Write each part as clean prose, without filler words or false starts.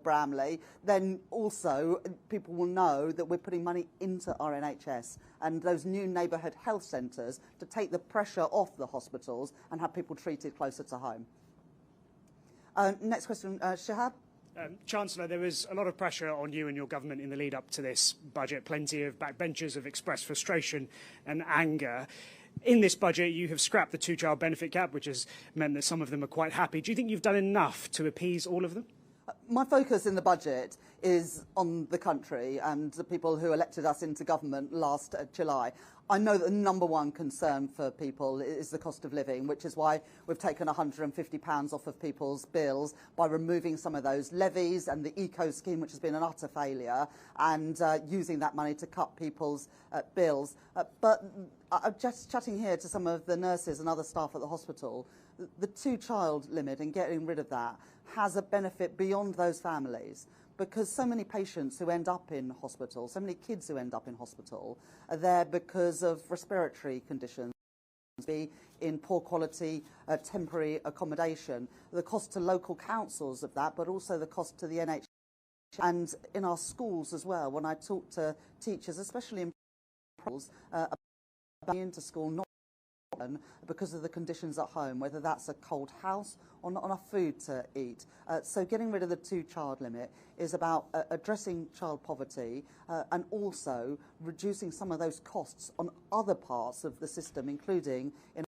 Bramley, then also people will know that we're putting money into our NHS and those new neighbourhood health centres to take the pressure off the hospitals and have people treated closer to home. Next question, Shahab. Chancellor, there was a lot of pressure on you and your government in the lead up to this budget. Plenty of backbenchers have expressed frustration and anger. In this budget, you have scrapped the two-child benefit cap, which has meant that some of them are quite happy. Do you think you've done enough to appease all of them? My focus in the budget is on the country and the people who elected us into government last July. I know that the number one concern for people is the cost of living, which is why we've taken £150 off of people's bills by removing some of those levies and the eco scheme, which has been an utter failure, and using that money to cut people's bills. But I'm just chatting here to some of the nurses and other staff at the hospital. The two-child limit and getting rid of that has a benefit beyond those families, because so many patients who end up in hospital, so many kids who end up in hospital are there because of respiratory conditions, be in poor quality temporary accommodation. The cost to local councils of that, but also the cost to the NHS and in our schools as well. When I talk to teachers, especially in schools, about going into school not because of the conditions at home, whether that's a cold house or not enough food to eat. So getting rid of the two-child limit is about addressing child poverty and also reducing some of those costs on other parts of the system, including in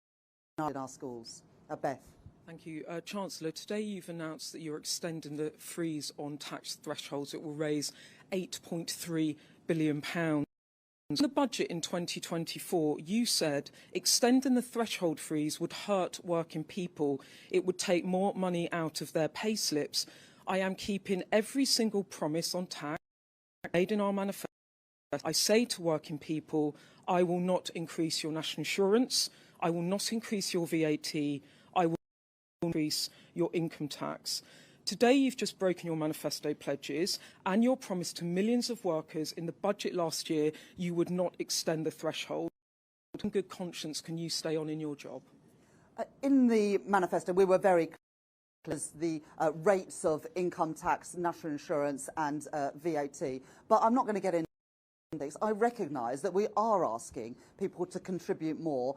our schools. Beth. Thank you. Chancellor, today you've announced that you're extending the freeze on tax thresholds. It will raise £8.3 billion. In the budget in 2024, you said extending the threshold freeze would hurt working people. It would take more money out of their pay slips. I am keeping every single promise on tax made in our manifesto. I say to working people, I will not increase your national insurance. I will not increase your VAT. I will increase your income tax. Today, you've just broken your manifesto pledges and your promise to millions of workers in the budget last year you would not extend the threshold. In good conscience, can you stay on in your job? In the manifesto, we were very clear as the rates of income tax, national insurance and VAT. But I'm not going to get into this. I recognise that we are asking people to contribute more.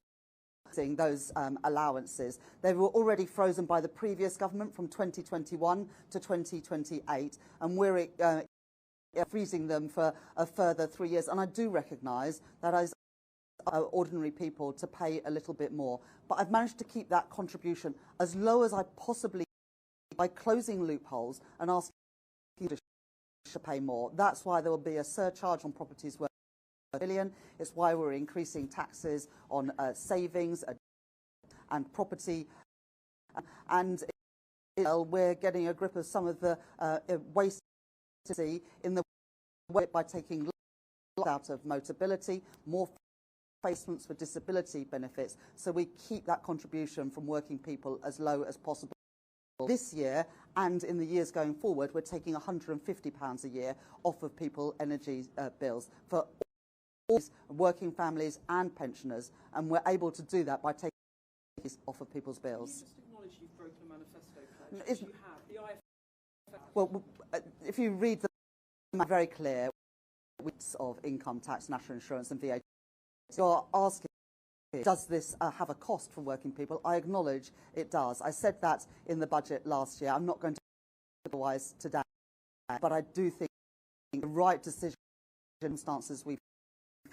Those allowances. They were already frozen by the previous government from 2021 to 2028, and we're freezing them for a further 3 years. And I do recognise that as ordinary people to pay a little bit more. But I've managed to keep that contribution as low as I possibly can by closing loopholes and asking to pay more. That's why there will be a surcharge on properties worth £1 billion. It's why we're increasing taxes on savings and property. And we're getting a grip of some of the waste in the way by taking out of Motability, more placements for disability benefits, so we keep that contribution from working people as low as possible. This year and in the years going forward, we're taking £150 a year off of people's energy bills for working families and pensioners, and we're able to do that by taking these off of people's bills. Can you just acknowledge you've broken a manifesto pledge? You have. The IFF... Well, if you read the very clear of income tax, national insurance and VAT, you're asking, does this have a cost for working people? I acknowledge it does. I said that in the budget last year. I'm not going to do otherwise today, but I do think the right decision in circumstances we've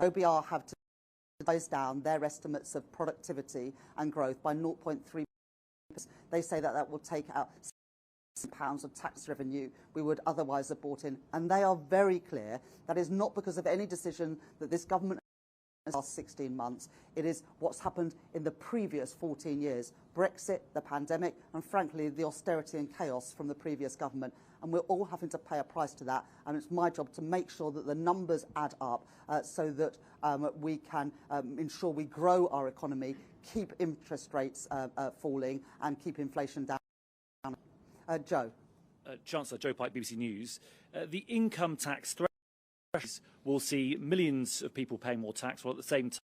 OBR have to close down their estimates of productivity and growth by 0.3%. They say that that will take out £6 of tax revenue we would otherwise have brought in. And they are very clear that is not because of any decision that this government has last 16 months. It is what's happened in the previous 14 years. Brexit, the pandemic, and frankly, the austerity and chaos from the previous government. And we're all having to pay a price to that. And it's my job to make sure that the numbers add up so that we can ensure we grow our economy, keep interest rates falling, and keep inflation down. Joe. Chancellor, Joe Pike, BBC News. The income tax threshold will see millions of people paying more tax while at the same time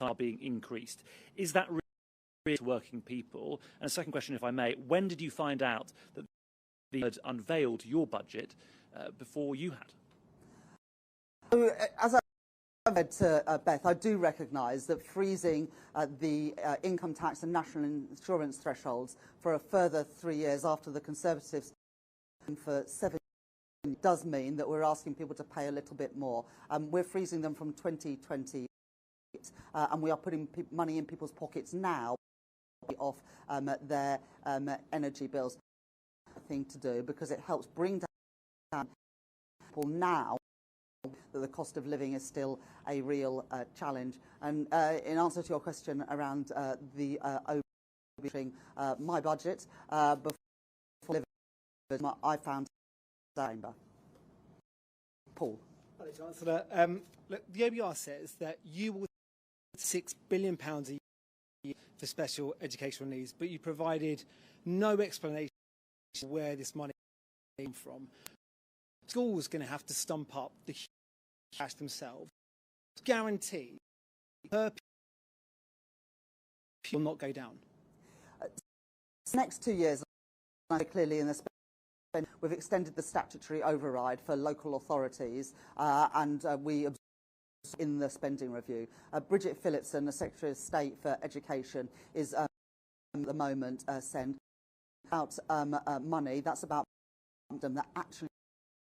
are being increased. Is that really to working people? And a second question, if I may, when did you find out that had unveiled your budget before you had. As I said to Beth, I do recognise that freezing the income tax and national insurance thresholds for a further 3 years after the Conservatives for 7 years does mean that we're asking people to pay a little bit more. We're freezing them from 2020, and we are putting money in people's pockets now off their energy bills. Thing to do because it helps bring down people now that the cost of living is still a real challenge. And in answer to your question around the my budget before living, I found chamber. Paul. Hello, Chancellor. Look, the OBR says that you will £6 billion a year for special educational needs, but you provided no explanation where this money came from. Schools are going to have to stump up the cash themselves. Guarantee per will not go down. Next 2 years, clearly in the spend, we've extended the statutory override for local authorities, and we in the spending review. Bridget Phillipson, the Secretary of State for Education, is at the moment sent out money. That's about them that actually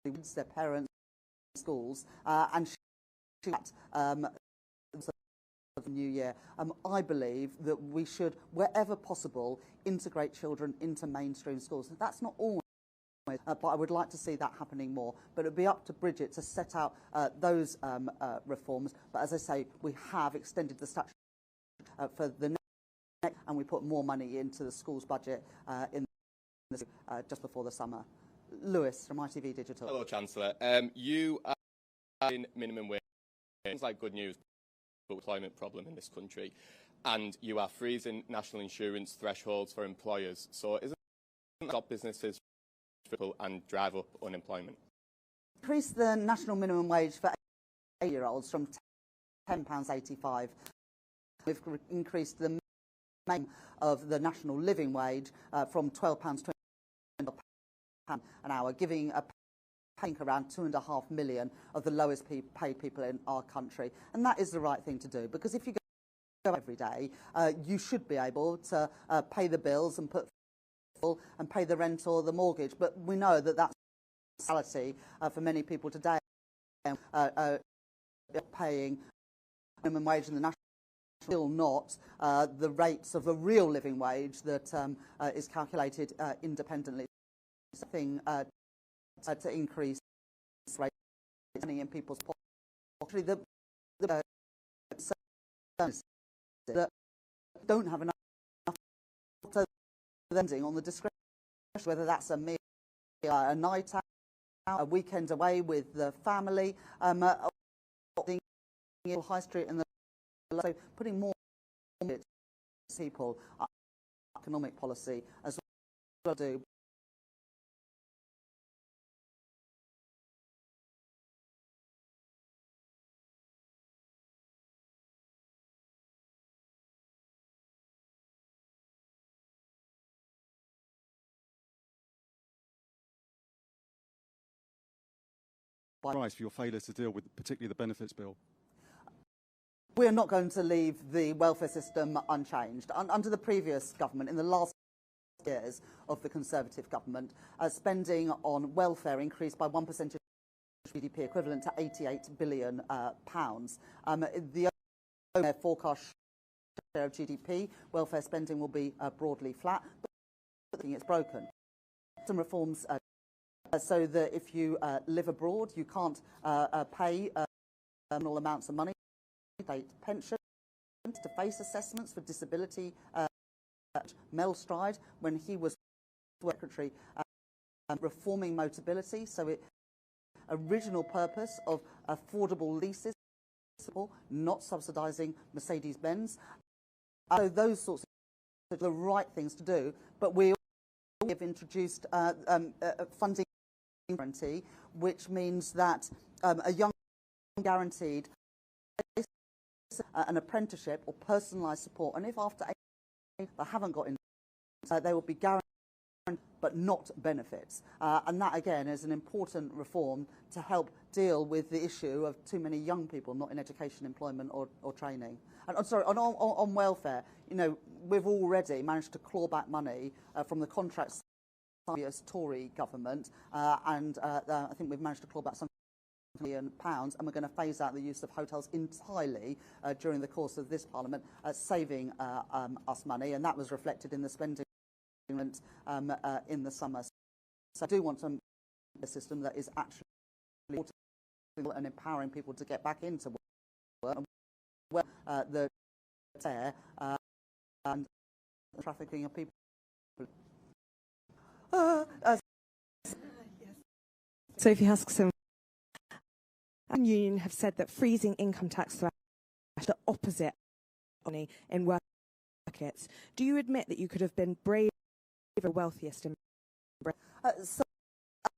needs their parents schools, and she the new year. I believe that we should, wherever possible, integrate children into mainstream schools. That's not always, but I would like to see that happening more. But it would be up to Bridget to set out those reforms. But as I say, we have extended the statute for the next, and we put more money into the schools budget just before the summer. Lewis from ITV Digital. Hello, Chancellor. You are in minimum wage. Sounds like good news, but employment problem in this country, and you are freezing national insurance thresholds for employers. So, isn't that stop businesses and drive up unemployment? Increase the national minimum wage for 8-year-olds from £10.85. We've increased the minimum of the national living wage from £12.20 an hour, giving a paying around 2.5 million of the lowest paid people in our country. And that is the right thing to do, because if you go every day, you should be able to pay the bills and and pay the rent or the mortgage. But we know that that's reality for many people today. Paying minimum wage in the national still not the rates of the real living wage that is calculated independently. Something to increase money in people's pockets. Actually, the that don't have enough lending on the discretion, whether that's a meal, a night out, a weekend away with the family, high street, and so putting more people economic policy as well do. Price for your failure to deal with particularly the benefits bill? We're not going to leave the welfare system unchanged. Under the previous government, in the last years of the Conservative government, spending on welfare increased by 1% of GDP, equivalent to £88 billion. The forecast share of GDP, welfare spending will be broadly flat, but I think it's broken. Some reforms so that if you live abroad, you can't pay nominal amounts of money, state pension, to face assessments for disability. Mel Stride, when he was secretary, reforming Motability, so it original purpose of affordable leases, not subsidising Mercedes-Benz. So those sorts of the right things to do, but we have introduced funding guarantee, which means that a young guaranteed an apprenticeship or personalised support, and if after 8 they haven't got in, they will be guaranteed but not benefits. And that, again, is an important reform to help deal with the issue of too many young people not in education, employment or training. And on welfare, you know, we've already managed to claw back money from the contracts of the Tory government, and I think we've managed to claw back some £1 million, and we're going to phase out the use of hotels entirely during the course of this Parliament, saving us money, and that was reflected in the spending in the summer. So I do want a system that is actually and empowering people to get back into work, the and trafficking of people. Sophie Huskisson. The union have said that freezing income tax threat is the opposite in work markets. Do you admit that you could have been braver, wealthiest in Britain? So,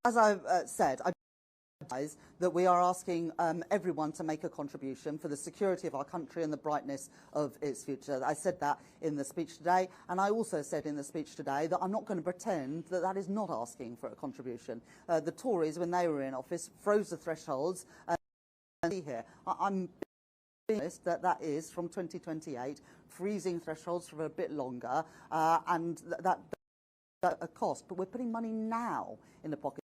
as I've said, I realise that we are asking everyone to make a contribution for the security of our country and the brightness of its future. I said that in the speech today, and I also said in the speech today that I'm not going to pretend that that is not asking for a contribution. The Tories, when they were in office, froze the thresholds. Here, I'm being honest that is from 2028, freezing thresholds for a bit longer, and that a cost. But we're putting money now in the pocket.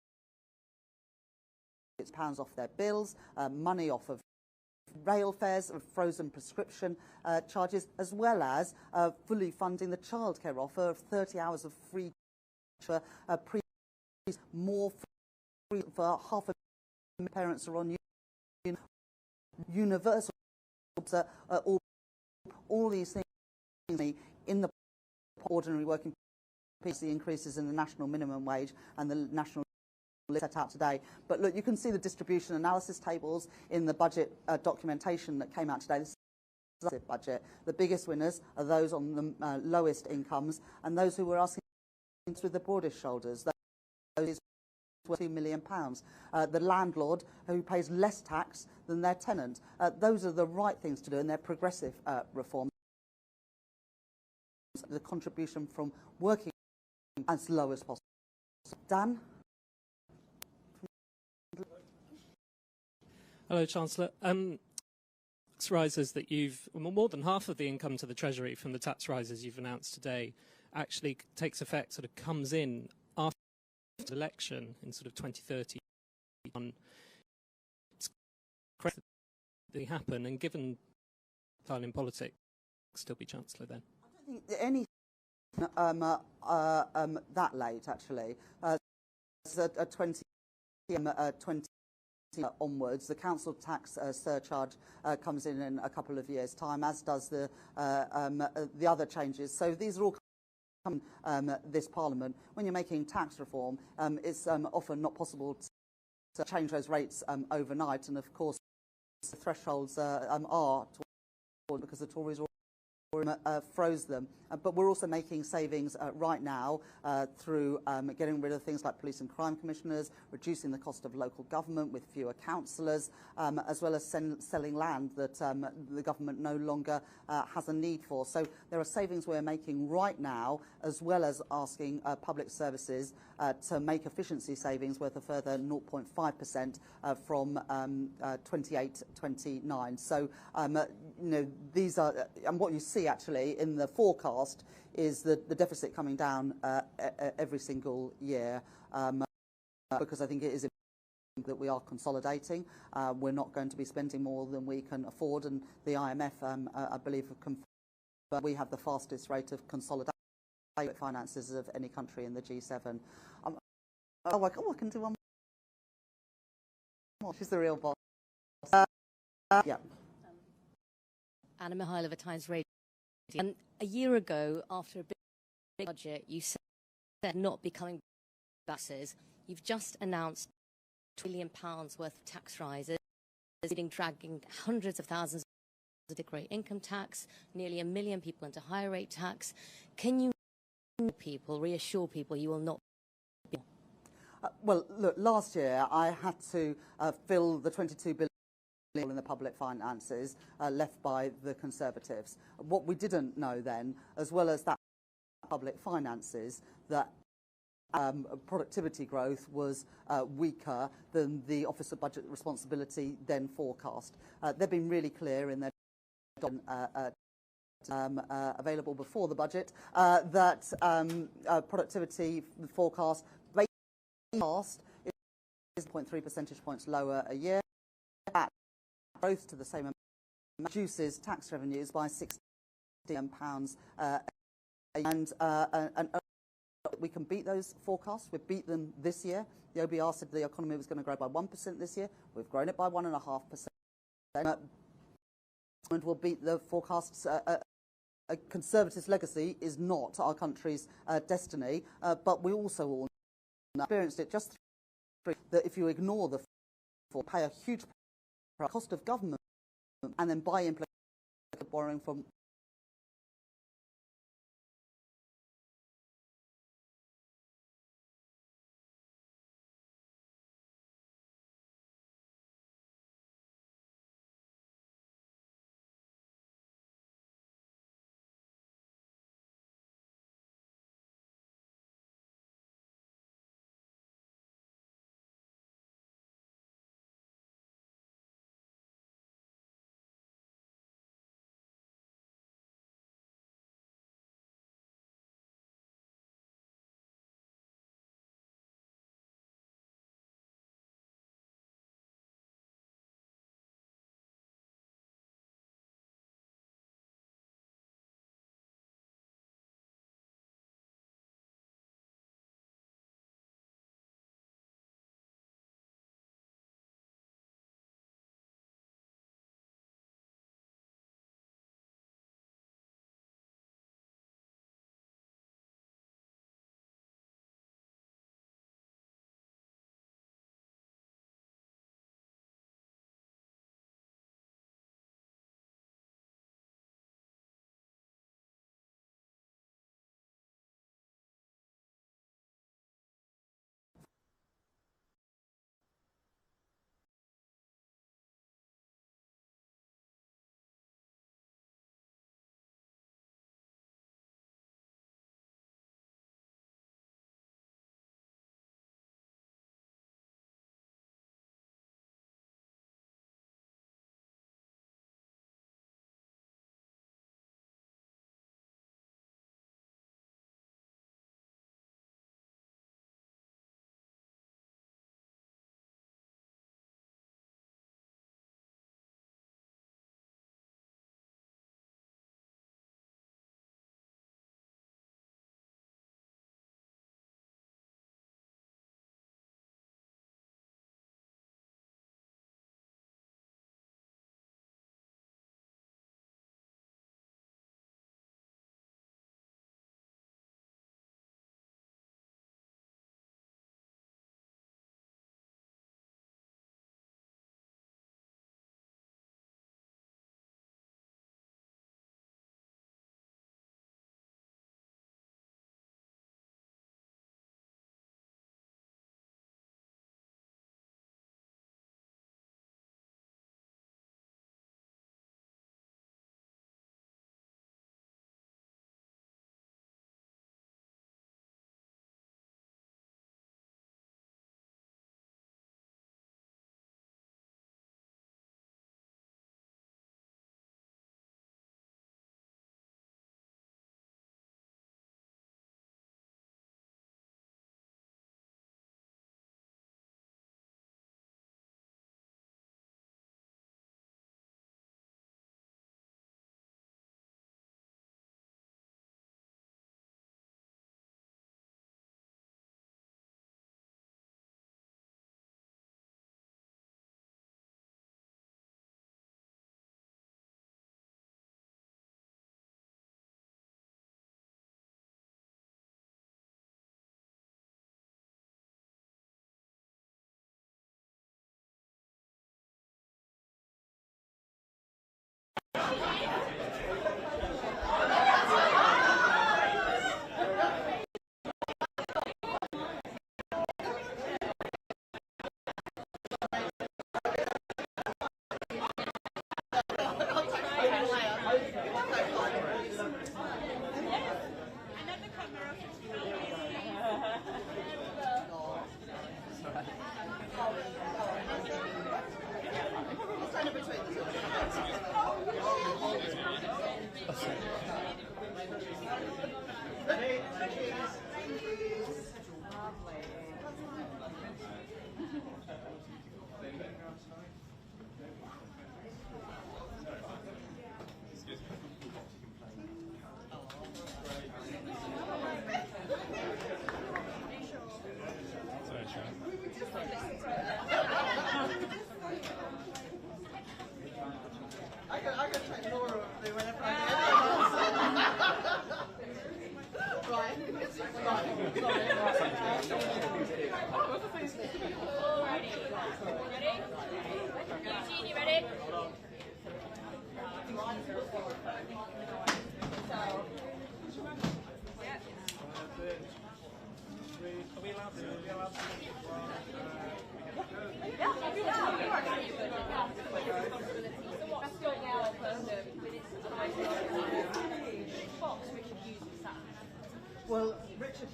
It's pounds off their bills, money off of rail fares, of frozen prescription charges, as well as fully funding the childcare offer of 30 hours of free more free for half of parents are on universal, all these things in the ordinary working piece, the increases in the national minimum wage and the national set out today. But look, you can see the distribution analysis tables in the budget documentation that came out today. This is the budget. The biggest winners are those on the lowest incomes and those who were asking with the broadest shoulders. Those £2 million. The landlord who pays less tax than their tenant. Those are the right things to do, and they're progressive reforms. The contribution from working as low as possible. Dan? Hello, Chancellor. Tax rises that more than half of the income to the Treasury from the tax rises you've announced today actually takes effect, sort of comes in after the election in sort of 2031. It's crazy that they happen, and given time in politics, still be Chancellor then. I don't think any that late actually. It's a 20 onwards. The council tax surcharge comes in a couple of years' time, as does the other changes. So these are all this Parliament. When you're making tax reform, it's often not possible to change those rates overnight, and of course the thresholds are because the Tories froze them. But we're also making savings right now through getting rid of things like police and crime commissioners, reducing the cost of local government with fewer councillors, as well as selling land that the government no longer has a need for. So there are savings we're making right now, as well as asking public services to make efficiency savings worth a further 0.5% from 28-29. So you know, these are, and what you see actually in the forecast is the deficit coming down every single year, because I think it is important that we are consolidating. We're not going to be spending more than we can afford, and the IMF, I believe, have confirmed we have the fastest rate of consolidation finances of any country in the G7. I can do one more. She's the real boss. Yeah. Anna Mihailova, Times Radio. A year ago, after a big budget, you said not becoming buses. You've just announced £1 trillion worth of tax rises, dragging hundreds of thousands of great income tax, nearly 1 million people into higher rate tax. Can you reassure people you will not be? Well, look, last year I had to fill the £22 billion in the public finances left by the Conservatives. What we didn't know then, as well as that public finances, that productivity growth was weaker than the Office of Budget Responsibility then forecast. They've been really clear in their available before the budget that productivity forecast is 0.3 percentage points lower a year. Growth to the same amount reduces tax revenues by £60 billion, and we can beat those forecasts. We've beat them this year. The OBR said the economy was going to grow by 1% this year. We've grown it by 1.5%. We'll beat the forecasts. A Conservatives' legacy is not our country's destiny, but we also all experienced it just that if you ignore the pay a huge cost of government and then buy borrowing from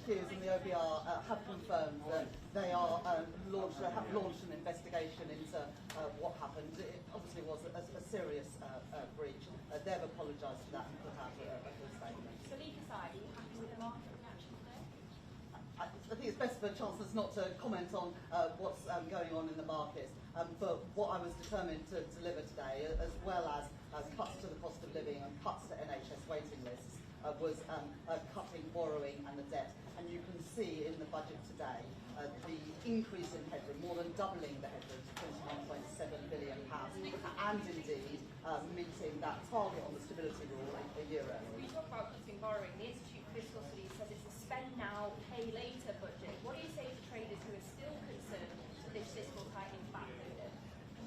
Hughes and the OBR have confirmed that they are have launched an investigation into what happened. It obviously was a serious breach. They've apologised for that and put out a full statement. So leave aside, are you happy with the market reaction today? I think it's best for chancellors not to comment on what's going on in the markets. But what I was determined to deliver today, as well as cuts to the cost of living and cuts to NHS waiting lists, was cutting borrowing and the debt. And you can see in the budget today the increase in headroom, more than doubling the headroom to £21.7 billion, and indeed meeting that target on the stability rule a year early. When you talk about cutting borrowing, the Institute for Fiscal Studies says it's a spend now, pay later budget. What do you say to traders who are still concerned that this fiscal tightening is backloaded?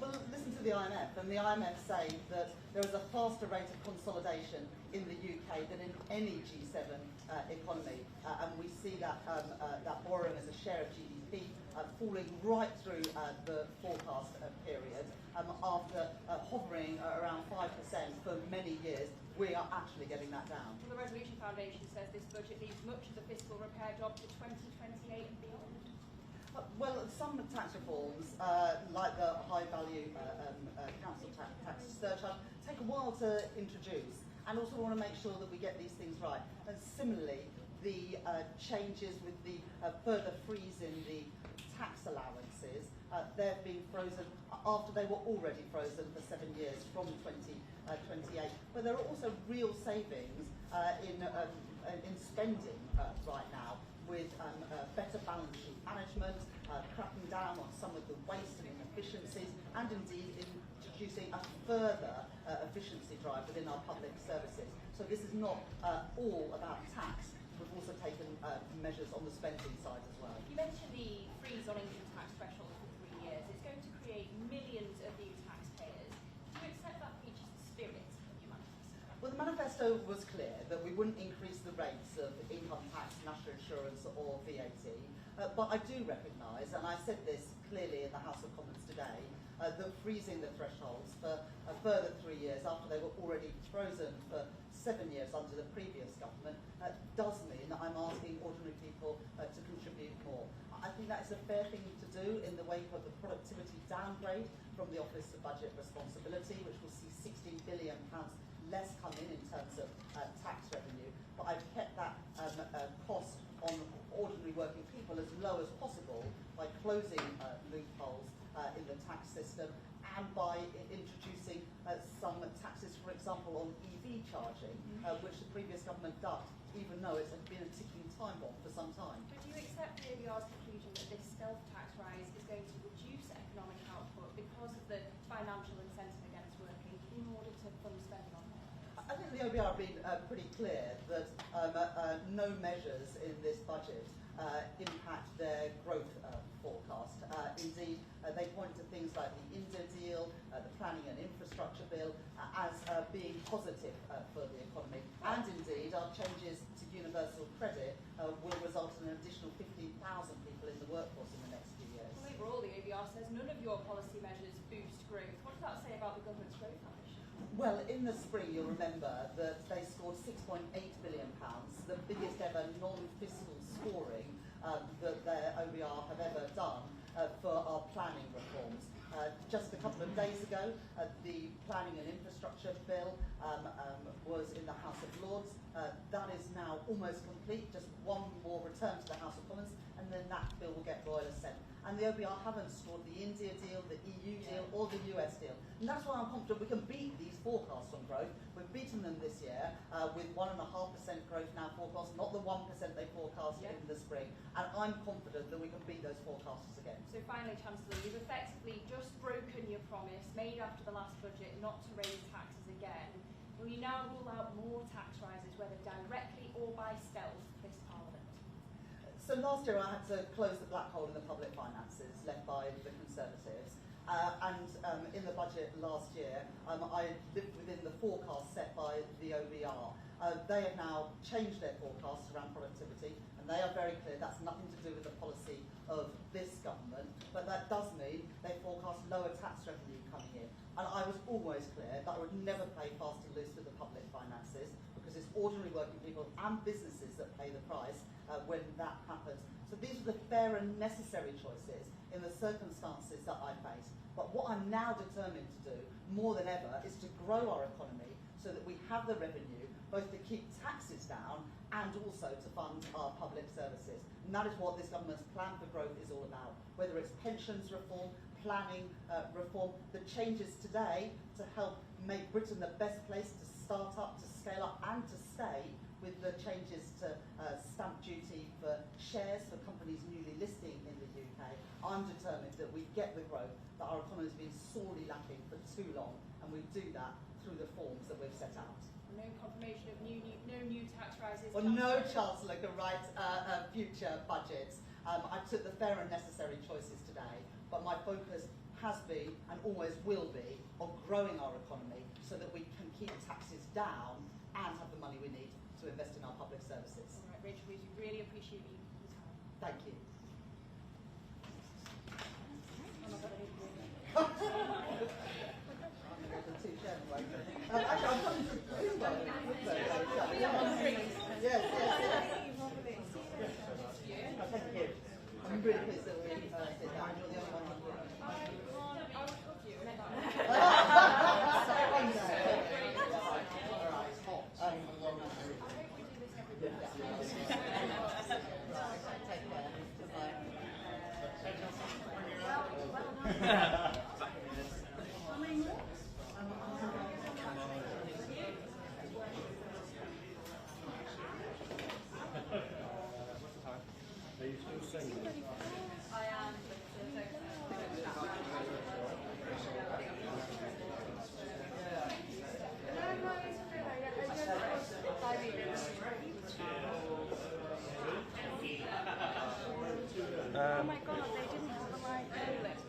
Well, listen to the IMF, and the IMF say that there is a faster rate of consolidation in the UK than in any G7 economy, and we see that that borrowing as a share of GDP falling right through the forecast period. After hovering around 5% for many years, we are actually getting that down. Well, the Resolution Foundation says this budget leaves much of the fiscal repair job to 2028 and beyond. Well, some tax reforms, like the high-value council tax surcharge, take a while to introduce, and also want to make sure that we get these things right. And similarly, the changes with the further freeze in the tax allowances, they've been frozen after they were already frozen for 7 years from 2028. But there are also real savings in spending right now, with better balance sheet management, cracking down on some of the waste and inefficiencies, and indeed introducing a further efficiency drive within our public services. So this is not all about tax. We've also taken measures on the spending side as well. You mentioned the freeze on income tax threshold for 3 years. It's going to create millions of new taxpayers. Do you accept that features the spirit of your manifesto? Well, the manifesto was clear that we wouldn't increase the rates of income tax, national insurance or VAT, but I do recognise, and I said this clearly in the House of Commons today, that freezing the thresholds for a further 3 years after they were already frozen for 7 years under the previous government does mean that I'm asking ordinary people to contribute more. I think that is a fair thing to do in the wake of the productivity downgrade from the Office of Budget Responsibility, which will see £16 billion less come in terms of tax revenue. But I've kept that cost on ordinary working people as low as possible by closing loopholes in the tax system and by introducing some taxes, for example, on EV charging, which the previous government ducked, even though it had been a ticking time bomb for some time. But do you accept the ABR's conclusion that this stealth tax rise is going to reduce economic output because of the financial incentive against working in order to fund spending on health? I think the OBR have been pretty clear that no measures in this budget impact their growth forecast. Indeed, they point to things like the India deal, the planning and infrastructure bill, as being positive for the economy. And indeed, our changes to universal credit will result in an additional 15,000 people in the workforce in the next few years. Well, overall, the ABR says none of your policy measures boost growth. What does that say about the government's growth ambition? Well, in the spring, you'll remember that they scored £6.8 billion, the biggest ever non-fiscal scoring that their OBR have ever done for our planning reforms. Just a couple of days ago, the planning and infrastructure bill was in the House of Lords. That is now almost complete, just one more return to the House of Commons, and then that bill will get royal assent. And the OBR haven't scored the India deal, the EU deal, or the US deal. And that's why I'm confident we can beat these forecasts on growth. We've beaten them this year with 1.5% growth now forecast, not the 1% they forecast in the spring. And I'm confident that we can beat those forecasts again. So finally, Chancellor, you've effectively just broken your promise made after the last budget not to raise taxes again. Will you now rule out more tax rises, whether directly or by stealth, this Parliament? So last year I had to close the black hole in the public finances left by the Conservatives. In the budget last year, I lived within the forecast set by the OBR. They have now changed their forecasts around productivity, and they are very clear that's nothing to do with the policy of this government, but that does mean they forecast lower tax revenue coming in. And I was always clear that I would never play fast and loose with the public finances, because because it's ordinary working people and businesses that pay the price when that happens. So these are the fair and necessary choices in the circumstances that I face. But what I'm now determined to do, more than ever, is to grow our economy so that we have the revenue, both to keep taxes down and also to fund our public services. And that is what this government's plan for growth is all about. Whether it's pensions reform, planning reform, the changes today to help make Britain the best place to start up, to scale up and to stay, with the changes to stamp duty for shares for companies newly listing in the UK. I'm determined that we get the growth that our economy has been sorely lacking for too long, and we do that through the forms that we've set out. No confirmation of no new tax rises. Well, no Chancellor can write future budgets. I took the fair and necessary choices today, but my focus has been and always will be on growing our economy so that we can keep taxes down and have the money we need to invest in our public services. All right, Rachel Reeves, we really appreciate your time. Thank you. Actually, I'm coming to yes. Oh, thank you. I'm really pleased that we sit down. You're the only one I will talk to you. Oh my God, they didn't have the right playlist.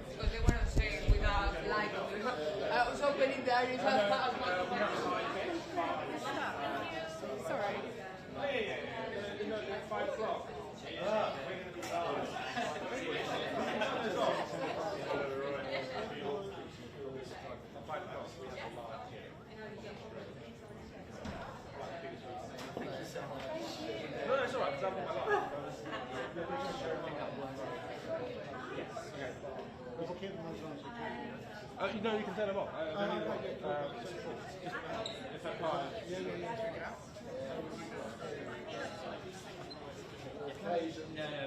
Because they want to say without like I was opening the Irish Sorry. At 5 o'clock. No, it's all right. You know, you can turn them off. I don't need them. If that part. No.